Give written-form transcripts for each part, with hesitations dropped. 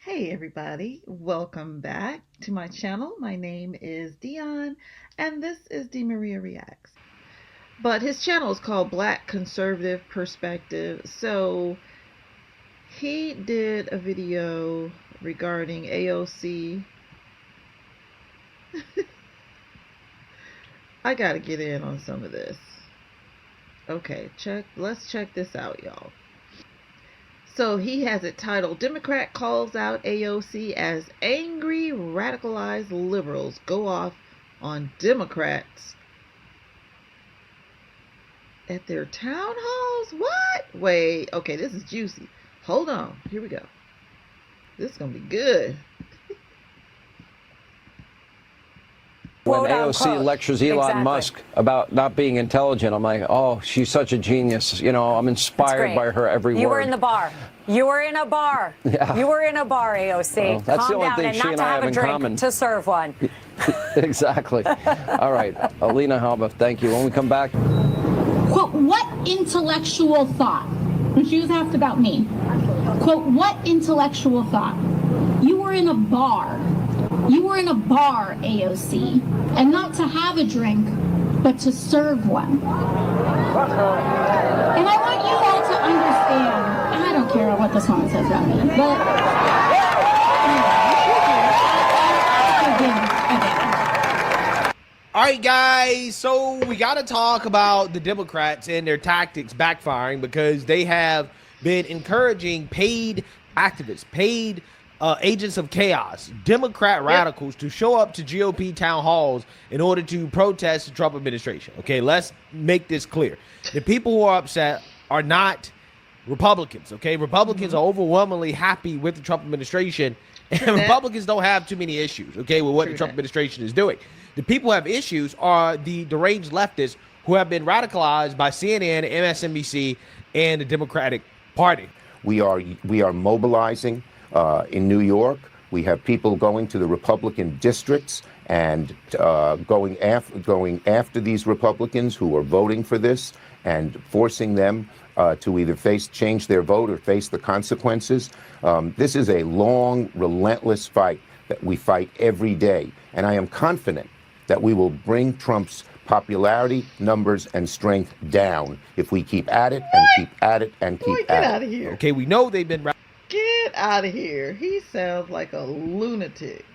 Hey everybody, welcome back to my channel. My name is Dion and this is D. Maria Reacts. But his channel is called Black Conservative Perspective. So he did a video regarding AOC. I gotta get in on some of this. Okay, let's check this out, y'all. So he has it titled, Democrat calls out AOC as angry radicalized liberals go off on Democrats at their town halls? What? Wait, okay, this is juicy. Hold on, here we go. This is going to be good. When AOC lectures Elon Musk about not being intelligent, I'm like, oh, she's such a genius. You know, I'm inspired by her every word. You were in the bar. You were in a bar. Yeah. You were in a bar, AOC. Well, that's Calm the only down thing and she not and to I have have a in drink, common. to serve one. Exactly. All right, Alina Halba, thank you. When we come back. Quote, what intellectual thought? And she was asked about me. Quote, what intellectual thought? You were in a bar. You were in a bar, AOC, and not to have a drink, but to serve one. And I want you all to understand, I don't care what this woman says about me, but All right, guys, so we got to talk about the Democrats and their tactics backfiring because they have been encouraging paid activists, paid agents of chaos, Democrat radicals to show up to GOP town halls in order to protest the Trump administration. Okay, let's make this clear. The people who are upset are not Republicans, okay? Republicans are overwhelmingly happy with the Trump administration, and Republicans don't have too many issues, okay, with what the Trump administration is doing. The people who have issues are the deranged leftists who have been radicalized by CNN, MSNBC, and the Democratic Party. We are mobilizing in New York. We have people going to the Republican districts and going after these Republicans who are voting for this and forcing them to either change their vote or face the consequences. This is a long, relentless fight that we fight every day. And I am confident that we will bring Trump's popularity, numbers, and strength down if we keep at it and keep at it and keep Get at out it. of here. Okay, we know they've been... Get out of here. He sounds like a lunatic.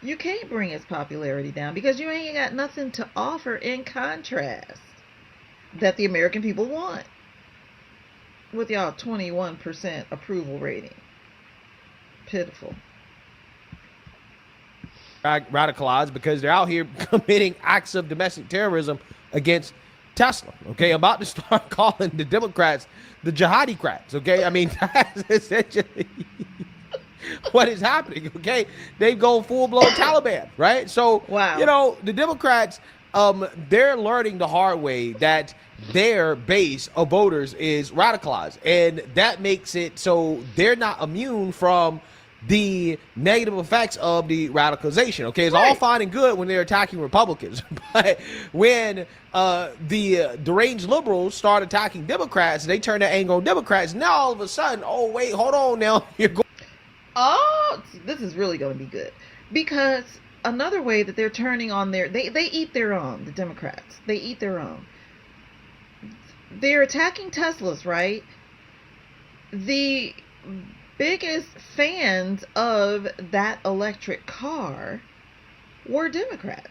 You can't bring his popularity down because you ain't got nothing to offer in contrast that the American people want with y'all 21% approval rating. Pitiful. Radicalized because they're out here committing acts of domestic terrorism against Tesla. Okay, I'm about to start calling the Democrats the jihadi-crats. Okay, I mean, that's essentially what is happening. Okay, they go full-blown Taliban, right? So, wow. You know, the Democrats, they're learning the hard way that their base of voters is radicalized, and that makes it so they're not immune from the negative effects of the radicalization. Okay, it's all fine and good when they're attacking Republicans, but when the deranged liberals start attacking Democrats, they turn their anger on Democrats. Now all of a sudden, oh wait, hold on, now you're going. Oh, this is really going to be good because another way that they're turning on they eat their own. The Democrats, they eat their own. They're attacking Teslas, right? The biggest fans of that electric car were Democrats.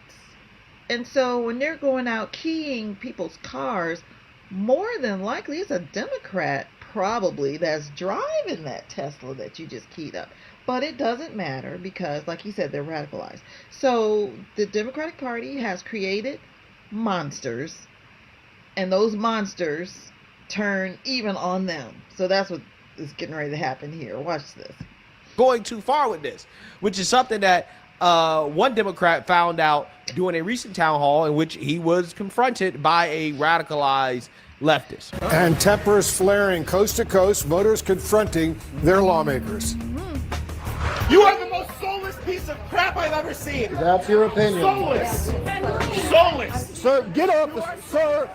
And so when they're going out keying people's cars, more than likely it's a Democrat probably that's driving that Tesla that you just keyed up. But it doesn't matter because, like you said, they're radicalized. So the Democratic Party has created monsters, and those monsters turn even on them. So that's what is getting ready to happen here. Watch this. Going too far with this, which is something that one Democrat found out during a recent town hall in which he was confronted by a radicalized leftist. And tempers flaring coast to coast, voters confronting their lawmakers. You are the most soulless piece of crap I've ever seen. That's your opinion. Soulless. Soulless. Sir, get off, sir.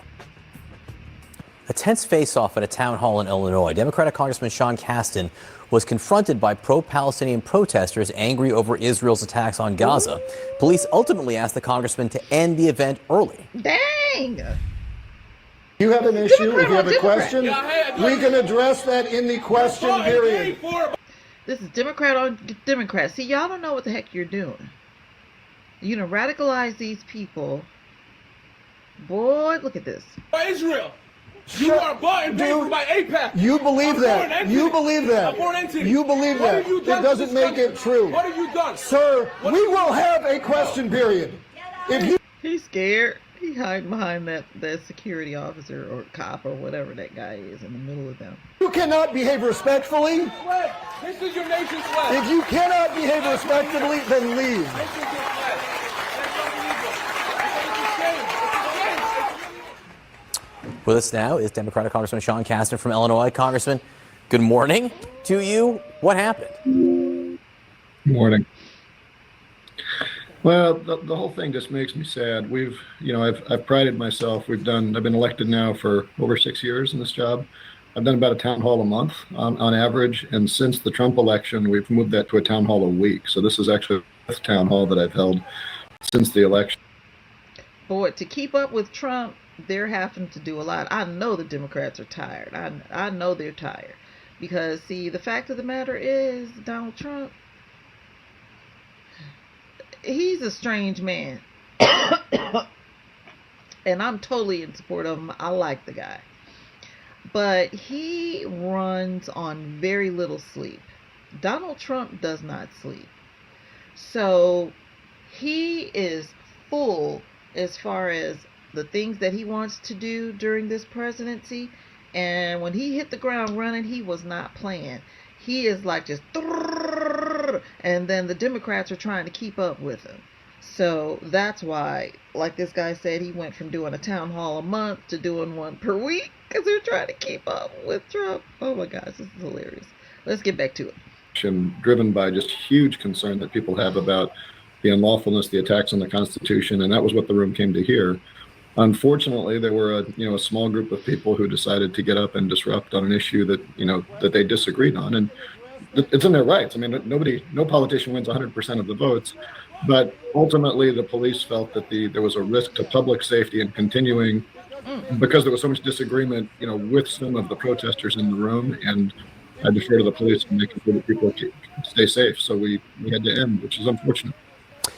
A tense face-off at a town hall in Illinois. Democratic Congressman Sean Casten was confronted by pro-Palestinian protesters angry over Israel's attacks on Gaza. Police ultimately asked the congressman to end the event early. Dang. You have an issue, if you have a question, we can address that in the question period. This is Democrat on Democrat. See, y'all don't know what the heck you're doing. You know, radicalize these people. Boy, look at this. Israel. You are bought and paid for by AIPAC. You believe that. You believe that. You believe that. It doesn't make it true. What have you done? Sir, we will have a question period. If you He's scared. He hiding behind that security officer or cop or whatever that guy is in the middle of them. You cannot behave respectfully. This is your nation's flag. If you cannot behave respectfully, then leave. With us now is Democratic Congressman Sean Casten from Illinois. Congressman, good morning to you. What happened? Good morning. Well, the whole thing just makes me sad. I've prided myself. I've been elected now for over 6 years in this job. I've done about a town hall a month on average. And since the Trump election, we've moved that to a town hall a week. So this is actually the 5th town hall that I've held since the election. Boy, to keep up with Trump, they're having to do a lot. I know the Democrats are tired. I know they're tired. Because, see, the fact of the matter is, Donald Trump, he's a strange man. And I'm totally in support of him. I like the guy. But he runs on very little sleep. Donald Trump does not sleep. So he is full as far as the things that he wants to do during this presidency. And when he hit the ground running, he was not playing. He is like just, and then the Democrats are trying to keep up with him. So that's why, like this guy said, he went from doing a town hall a month to doing one per week because they're trying to keep up with Trump. Oh my gosh, this is hilarious. Let's get back to it. Driven by just huge concern that people have about the unlawfulness, the attacks on the Constitution, and that was what the room came to hear. Unfortunately, there were a small group of people who decided to get up and disrupt on an issue that they disagreed on, and it's in their rights. I mean, no politician wins 100% of the votes, but ultimately the police felt that there was a risk to public safety and continuing because there was so much disagreement, with some of the protesters in the room, and I defer to the police in making sure that people stay safe. So we had to end, which is unfortunate.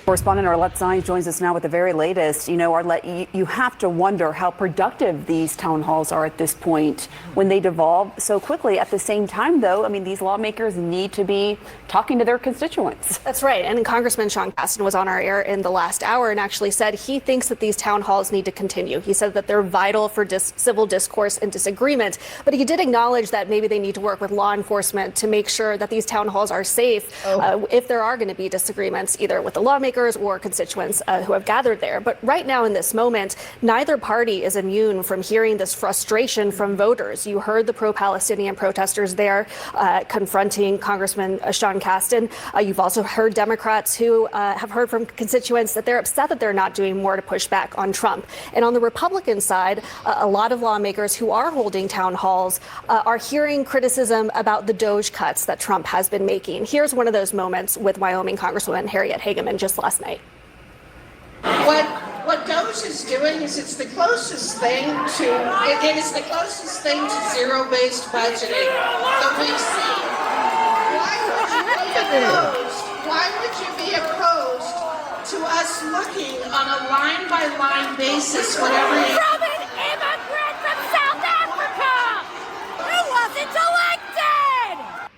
Correspondent Arlette Saenz joins us now with the very latest. Arlette, you have to wonder how productive these town halls are at this point when they devolve so quickly. At the same time, though, these lawmakers need to be talking to their constituents. That's right. And Congressman Sean Casten was on our air in the last hour and actually said he thinks that these town halls need to continue. He said that they're vital for civil discourse and disagreement. But he did acknowledge that maybe they need to work with law enforcement to make sure that these town halls are safe if there are going to be disagreements, either with the lawmakers or constituents who have gathered there. But right now in this moment, neither party is immune from hearing this frustration from voters. You heard the pro-Palestinian protesters there confronting Congressman Sean Casten. You've also heard Democrats who have heard from constituents that they're upset that they're not doing more to push back on Trump. And on the Republican side, a lot of lawmakers who are holding town halls are hearing criticism about the DOGE cuts that Trump has been making. Here's one of those moments with Wyoming Congresswoman Harriet Hageman just last night. What DOGE is doing is it's the closest thing to zero-based budgeting that we've seen. Why would you be opposed to us looking on a line-by-line basis whatever you... From an immigrant from South Africa who wasn't elected!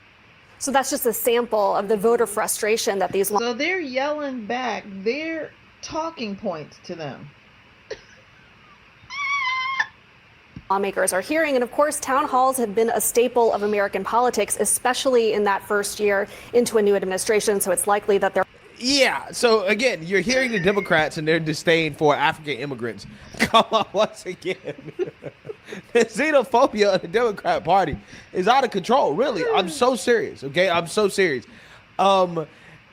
So that's just a sample of the voter frustration that these... So they're yelling back their talking points to them. Lawmakers are hearing. And of course, town halls have been a staple of American politics, especially in that first year into a new administration. So it's likely that they're... Yeah. So again, you're hearing the Democrats and their disdain for African immigrants come up once again. The xenophobia of the Democrat Party is out of control. Really, I'm so serious. Okay, I'm so serious.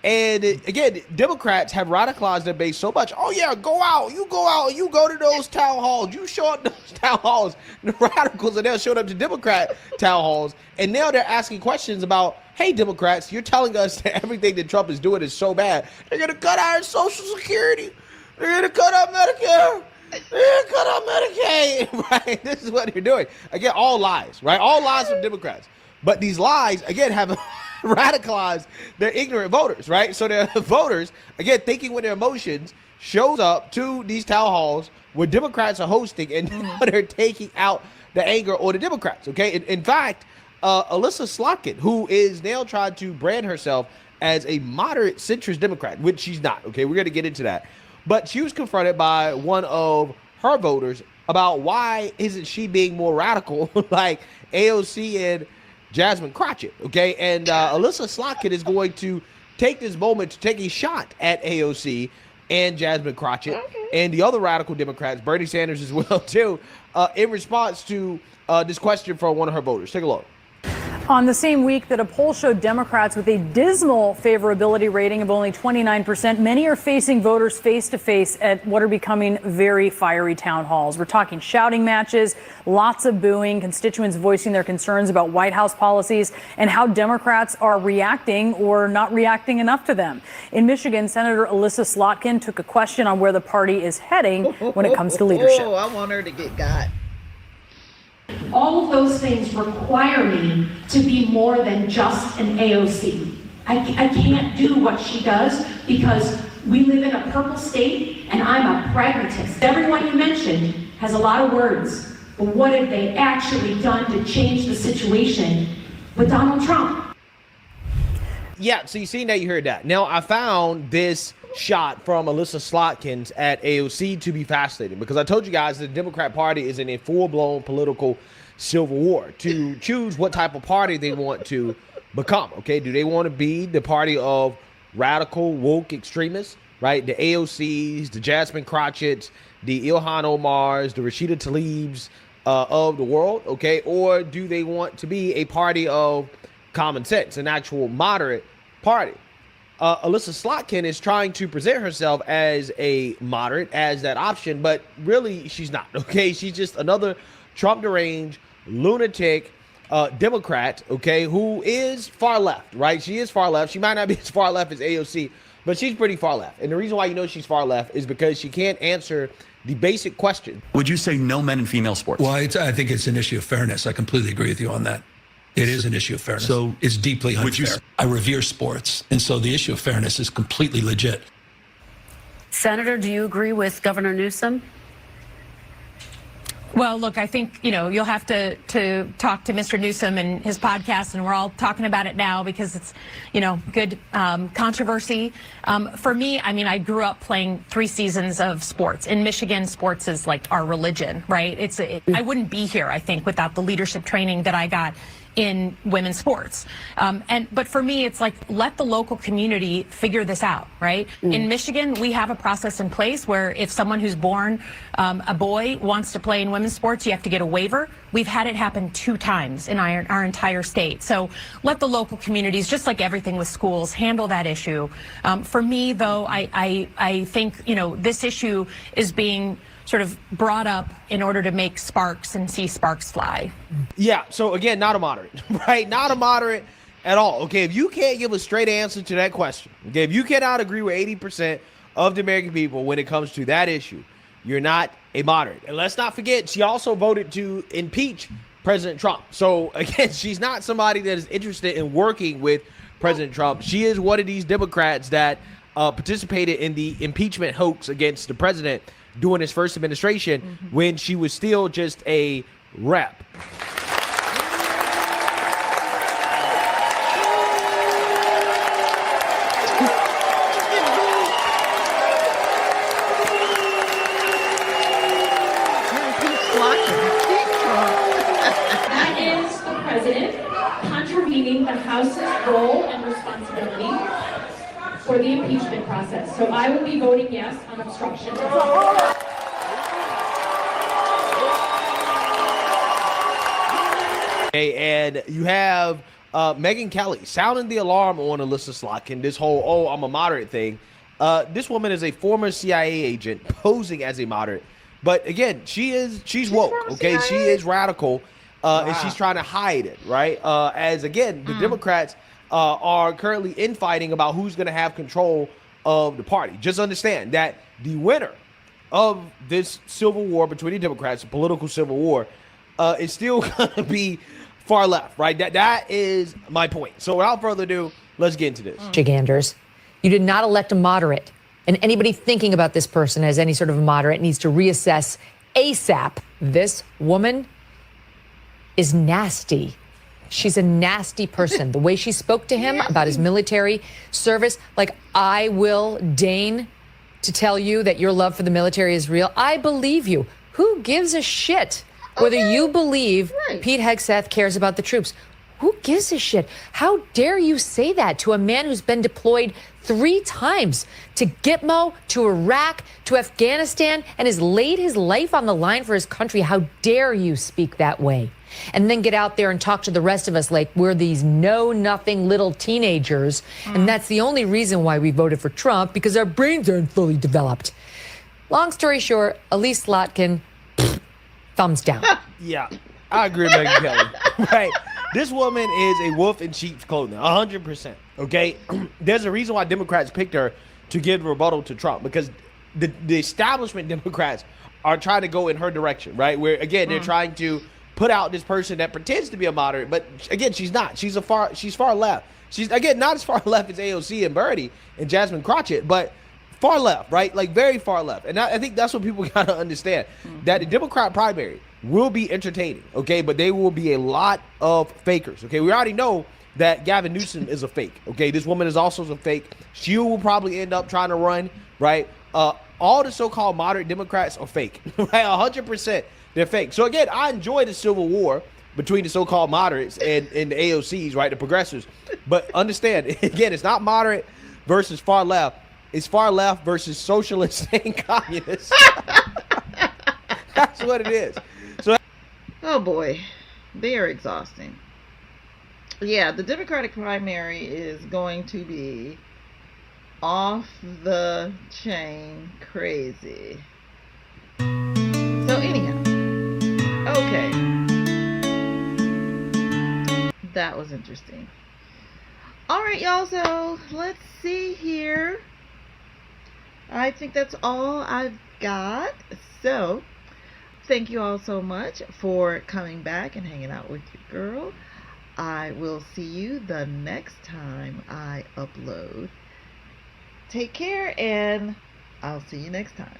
And again, Democrats have radicalized their base so much. Oh yeah, go out, you go to those town halls, you show up to those town halls. The radicals are now showing up to Democrat town halls, and now they're asking questions about, hey, Democrats, you're telling us that everything that Trump is doing is so bad. They're gonna cut our Social Security. They're gonna cut our Medicare. They're gonna cut our Medicaid. Right? This is what they're doing. Again, all lies, right? All lies from Democrats. But these lies, again, have radicalized their ignorant voters, right? So their voters, again, thinking with their emotions, shows up to these town halls where Democrats are hosting, and they're taking out the anger on the Democrats, okay? In fact, Alyssa Slotkin, who is now trying to brand herself as a moderate centrist Democrat, which she's not, okay? We're going to get into that. But she was confronted by one of her voters about why isn't she being more radical like AOC and Jasmine Crockett, okay? And Alyssa Slotkin is going to take this moment to take a shot at AOC and Jasmine Crockett and the other radical Democrats, Bernie Sanders as well, too, in response to this question from one of her voters. Take a look. On the same week that a poll showed Democrats with a dismal favorability rating of only 29%, many are facing voters face-to-face at what are becoming very fiery town halls. We're talking shouting matches, lots of booing, constituents voicing their concerns about White House policies and how Democrats are reacting or not reacting enough to them. In Michigan, Senator Alyssa Slotkin took a question on where the party is heading when it comes to leadership. I want her to get got. All of those things require me to be more than just an AOC. I can't do what she does because we live in a purple state and I'm a pragmatist. Everyone you mentioned has a lot of words, but what have they actually done to change the situation with Donald Trump? Yeah, so you seen that, you heard that. Now, I found this shot from Alyssa Slotkin at AOC to be fascinating because I told you guys the Democrat Party is in a full-blown political civil war to choose what type of party they want to become, okay? Do they want to be the party of radical, woke extremists, right? The AOCs, the Jasmine Crotchets, the Ilhan Omars, the Rashida Tlaibs of the world, okay? Or do they want to be a party of common sense, an actual moderate party? Alyssa Slotkin is trying to present herself as a moderate, as that option, but really she's not, okay? She's just another Trump deranged, lunatic Democrat, okay, who is far left, right? She is far left. She might not be as far left as AOC, but she's pretty far left. And the reason why you know she's far left is because she can't answer the basic question. Would you say no men in female sports? Well, I think it's an issue of fairness. I completely agree with you on that. It is an issue of fairness. So it's deeply unfair. I revere sports, and so the issue of fairness is completely legit. Senator, do you agree with Governor Newsom? Well, look, I think, you'll have to talk to Mr. Newsom and his podcast, and we're all talking about it now because it's, good controversy. For me, I grew up playing 3 seasons of sports. In Michigan, sports is like our religion, right? I wouldn't be here, I think, without the leadership training that I got in women's sports. But for me, it's like, let the local community figure this out, right? In Michigan, we have a process in place where if someone who's born a boy wants to play in women's sports, you have to get a waiver. We've had it happen 2 times in our entire state. So let the local communities, just like everything with schools, handle that issue. For me, though, I think, this issue is being sort of brought up in order to make sparks and see sparks fly. Yeah, so again, not a moderate, right? Not a moderate at all. Okay, if you can't give a straight answer to that question, okay, if you cannot agree with 80% of the American people when it comes to that issue, you're not a moderate. And let's not forget, she also voted to impeach President Trump. So again, she's not somebody that is interested in working with President Trump. She is one of these Democrats that participated in the impeachment hoax against the president during his first administration when she was still just a rep. That is the president contravening the House's role and responsibility for the impeachment process. So I will be voting yes on obstruction. Okay, and you have Megyn Kelly sounding the alarm on Alyssa Slotkin, this whole, oh, I'm a moderate thing. This woman is a former CIA agent posing as a moderate. But again, she's woke, okay? CIA? She is radical, and she's trying to hide it, right? As again, the Democrats are currently infighting about who's going to have control of the party. Just understand that the winner of this civil war between the Democrats, the political civil war, is still going to be far left, right? That is my point. So without further ado, let's get into this. Michiganders, you did not elect a moderate. And anybody thinking about this person as any sort of a moderate needs to reassess ASAP. This woman is nasty. She's a nasty person. The way she spoke to him about his military service, like, I will deign to tell you that your love for the military is real. I believe you. Who gives a shit whether you believe Pete Hegseth cares about the troops? Who gives a shit? How dare you say that to a man who's been deployed 3 times to Gitmo, to Iraq, to Afghanistan, and has laid his life on the line for his country? How dare you speak that way? And then get out there and talk to the rest of us like we're these know-nothing little teenagers. And that's the only reason why we voted for Trump, because our brains aren't fully developed. Long story short, Elise Slotkin, thumbs down. Yeah, I agree with Megyn Kelly. Right. This woman is a wolf in sheep's clothing, 100%. Okay? There's a reason why Democrats picked her to give rebuttal to Trump, because the establishment Democrats are trying to go in her direction, right? Where, again, they're trying to put out this person that pretends to be a moderate, but, again, she's not. She's far left. She's, again, not as far left as AOC and Bernie and Jasmine Crotchet, but far left, right? Like, very far left. And I think that's what people got to understand, that the Democrat primary will be entertaining, okay? But they will be a lot of fakers, okay? We already know that Gavin Newsom is a fake, okay? This woman is also a fake. She will probably end up trying to run, right? All the so-called moderate Democrats are fake, right? 100% they're fake. So, again, I enjoy the civil war between the so-called moderates and the AOCs, right, the progressives. But understand, again, it's not moderate versus far left. It's far left versus socialists and communists. That's what it is. So, oh boy, they are exhausting. Yeah, the Democratic primary is going to be off the chain crazy. So anyhow, okay, that was interesting. All right, y'all, so let's see here. I think that's all I've got. So thank you all so much for coming back and hanging out with your girl. I will see you the next time I upload. Take care, and I'll see you next time.